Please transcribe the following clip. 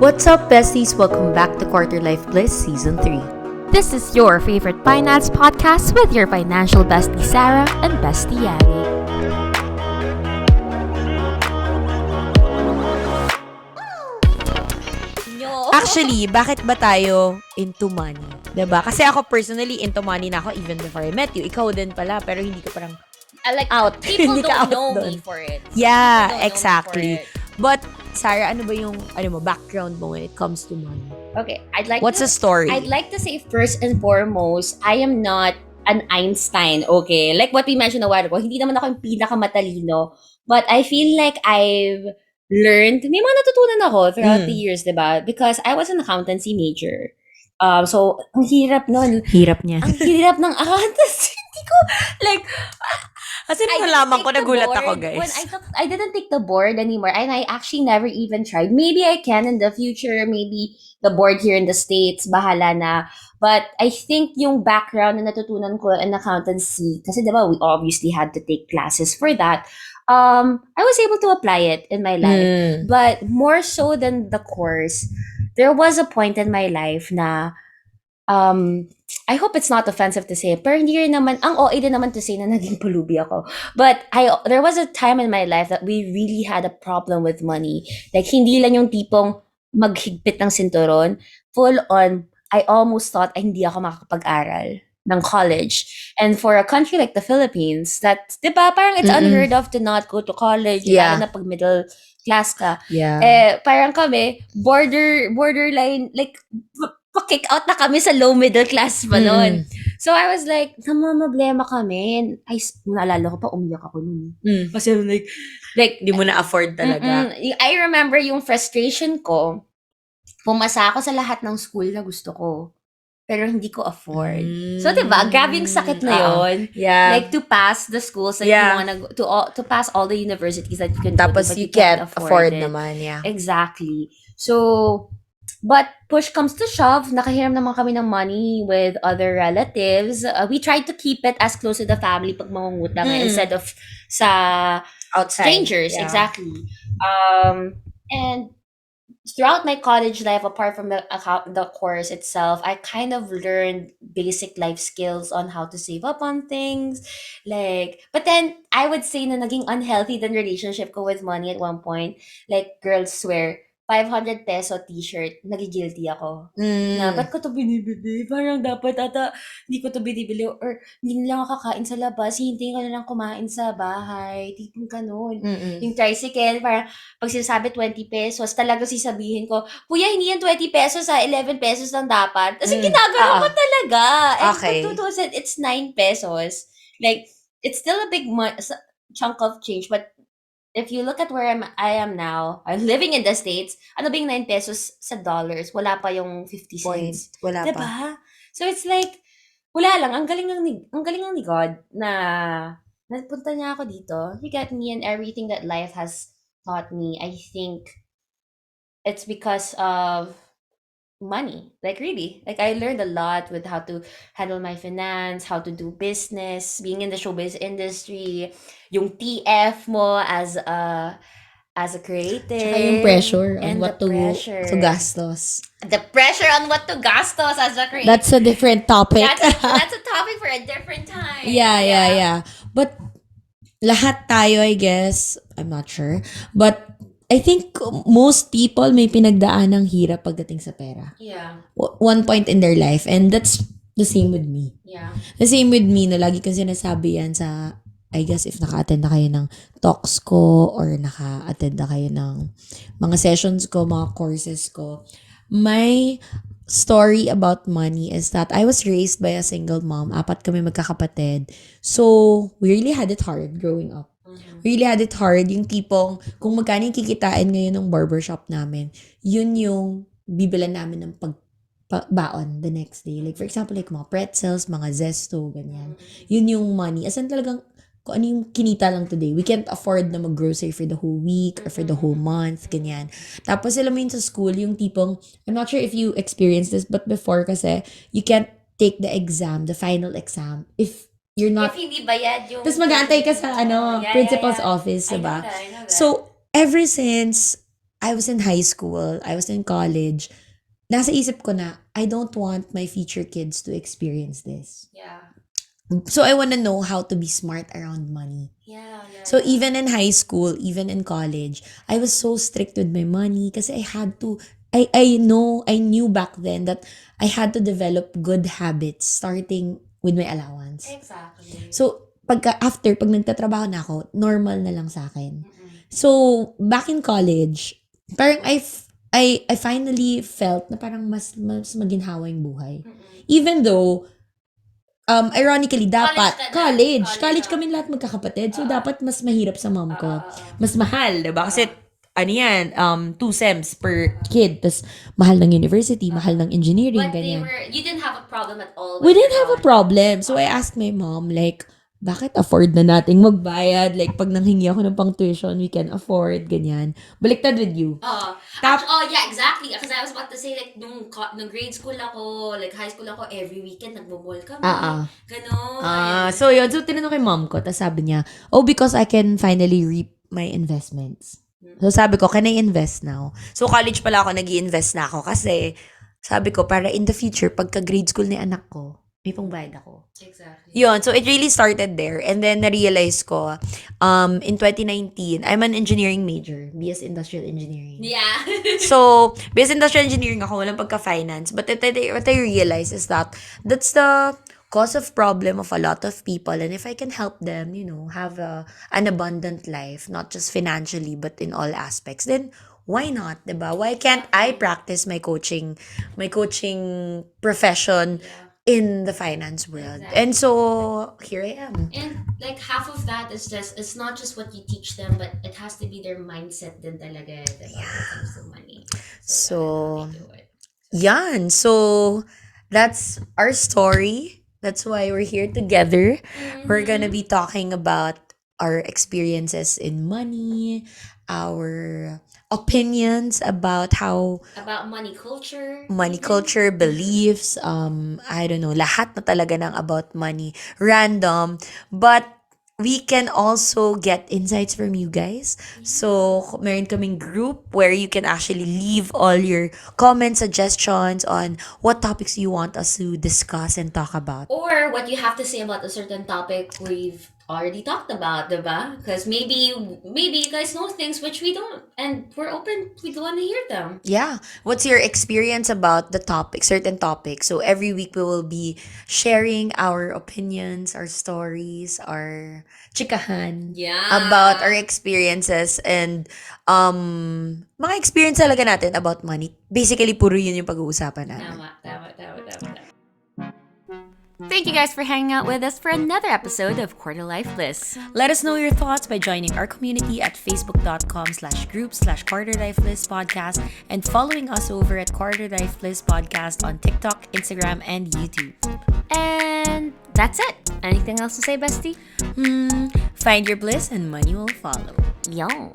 What's up, besties? Welcome back to Quarter Life Bliss Season 3. This is your favorite finance podcast with your financial bestie Sarah and bestie Yani. Actually, bakit ba tayo into money? 'Di ba? Kasi ako personally into money na ako even before I met you. Ikaw din pala, pero hindi ka parang out. People Hindi ka don't out know dun. me for it. Yeah, People don't know me exactly. for it. But Sarah, ano ba yung background mo when it comes to money? Okay, What's the story? I'd like to say first and foremost, I am not an Einstein, okay? Like what we mentioned a while ago, hindi naman ako yung pinakamatalino, but I feel like I've learned, may mga natutunan ako throughout the years, diba? Because I was an accountancy major. So, ang hirap nun. Hirap niya. Ang hirap ng accountancy. Hindi ko, like, Kasi I nalaman didn't ko, take the nagulat board. ako, When guys. I didn't take the board anymore, and I actually never even tried. Maybe I can in the future. Maybe the board here in the States, bahala na. But I think yung background na natutunan ko in accountancy, kasi diba, we obviously had to take classes for that. I was able to apply it in my life. But more so than the course, there was a point in my life na I hope it's not offensive to say, pero hindi rin naman, ang OA din naman to say na naging pulubi ako. But there was a time in my life that we really had a problem with money. Like, hindi lang yung tipong maghigpit ng sinturon. Full on, I almost thought ay hindi ako makakapag-aral ng college. And for a country like the Philippines, that, di ba, parang it's unheard of to not go to college, Yeah. lalo na pag middle class ka. Yeah. Parang kami, borderline, like, pa-kick out na kami sa low middle class pa noon. So I was like, namamblema kami. Ay, naalala ko pa, umiyak ako noon. Kasi like, di mo na-afford talaga. I remember yung frustration ko, pumasa ako sa lahat ng school na gusto ko. Pero hindi ko afford. So, diba, grabe yung sakit na yun. Yeah. Like, to pass the schools that you wanna go, to pass all the universities that you can go to, Tapos but you can't afford it. naman, yeah. Exactly. So, but push comes to shove, nakahiram naman kami ng money with other relatives. We tried to keep it as close to the family pag mangungutang instead of sa Outside. strangers. Yeah. Exactly. And throughout my college life, apart from the course itself, I kind of learned basic life skills on how to save up on things. Like, but then I would say na naging unhealthy din relationship ko with money at one point. Like, girls swear, 500 peso t-shirt, nagigilty ako. Na, ba't ko to binibili? Parang dapat ata, hindi ko to binibili. Or, hindi lang ako kakain sa labas, hintayin ko na lang kumain sa bahay. Tipong ganun. Yung tricycle, parang, pag sinasabi 20 pesos, talaga sisabihin ko, Kuya, hindi yan 20 pesos, 11 pesos lang dapat. Kasi ginagano ko talaga. And Okay. pag tutusin, it's 9 pesos. Like, it's still a big chunk of change, but if you look at where I am now, I'm living in the States, ano bang 9 pesos sa dollars? Wala pa yung 50 cents. Wala pa. Diba? So it's like, wala lang. Ang galing ng ni God na napunta niya ako dito. He got me and everything that life has taught me. I think it's because of money. Like, really. Like, I learned a lot with how to handle my finance, how to do business, being in the showbiz industry, yung TF mo as a creative. Tsaka yung pressure on and what the to pressure. gastos. The pressure on what to gastos as a creative. That's a different topic. That's a topic for a different time. Yeah. But lahat tayo, I guess, I'm not sure, but I think most people may pinagdaan ng hirap pagdating sa pera. Yeah. One point in their life, and that's the same with me. Yeah. The same with me, na lagi kasi sinasabi yan sa, I guess, if naka-attend na kayo ng talks ko or naka-attend na kayo ng mga sessions ko, mga courses ko. My story about money is that I was raised by a single mom. 4 kami magkakapatid. So, we really had it hard growing up. Really had it hard. Yung tipong, kung magkano yung kikitain ngayon ng barbershop namin, yun yung bibilan namin ng baon the next day. Like, for example, like mga pretzels, mga zesto, ganyan. Yun yung money. As in talagang, kung ano yung kinita lang today. We can't afford na mag-grocery for the whole week or for the whole month, ganyan. Tapos, alam mo yun sa school, yung tipong, I'm not sure if you experienced this, but before kasi, you can't take the exam, the final exam, if you're not... If hindi bayad yung... Tapos mag-aantay ka sa principal's office, I know diba? that. So, ever since I was in high school, I was in college, nasa isip ko na, I don't want my future kids to experience this. Yeah. So I want to know how to be smart around money. Yeah. So even in high school, even in college, I was so strict with my money kasi I had to, I knew back then that I had to develop good habits starting with my allowance. Exactly. So pag nagtatrabaho na ako, normal na lang sa akin. So back in college, parang I finally felt na parang mas maginhawa yung buhay. Even though ironically, dapat, college kami lahat magkakapatid. So, dapat mas mahirap sa mom ko. Mas mahal, diba? Kasi, ano yan, 2 sems per kid. Tapos, mahal ng university, mahal ng engineering, But ganyan. you didn't have a problem at all. We didn't have a problem. So, I asked my mom, like, bakit afford na nating magbayad? Like, pag nanghingi ako ng pang tuition, we can afford, ganyan. Baliktad with you. Yeah, exactly. Because I was about to say, like, nung grade school ako, like, high school ako, every weekend, nagbo-mall kami. Ganon. So, yun. So, tinanong kay mom ko. Tapos sabi niya, because I can finally reap my investments. So, sabi ko, can I invest now? So, college pala ako, nag-i-invest na ako. Kasi, sabi ko, para in the future, pagka grade school ni anak ko, may pangbayad ako. Exactly. Yun. So, it really started there. And then, na-realize ko, in 2019, I'm an engineering major. BS Industrial Engineering. Yeah. So, BS Industrial Engineering ako, walang pagka-finance. But what I realized is that that's the cause of problem of a lot of people. And if I can help them, have an abundant life, not just financially, but in all aspects, then why not, diba? Why can't I practice my coaching profession in the finance world? Exactly. And so, here I am. And like half of that is just, it's not just what you teach them, but it has to be their mindset din talaga, diba, when it comes to money. So, that's how they do it. yan. So, that's our story. That's why we're here together. We're gonna be talking about our experiences in money, our opinions about how About money culture. beliefs, I don't know, lahat na talaga ng about money, random, but we can also get insights from you guys. So, meron kaming group where you can actually leave all your comments, suggestions on what topics you want us to discuss and talk about. Or what you have to say about a certain topic we've already talked about, diba? Because maybe you guys know things which we don't, and we're open. We want to hear them. Yeah. What's your experience about the topic, certain topics? So every week we will be sharing our opinions, our stories, our chikahan about our experiences and mga experience talaga natin about money. Basically, puro yun yung pag-uusapan natin. Tama. Thank you guys for hanging out with us for another episode of Quarter Life Bliss. Let us know your thoughts by joining our community at facebook.com/group/Quarter Life Bliss podcast and following us over at Quarter Life Bliss podcast on TikTok, Instagram, and YouTube. And that's it. Anything else to say, bestie? Find your bliss and money will follow. Yawn.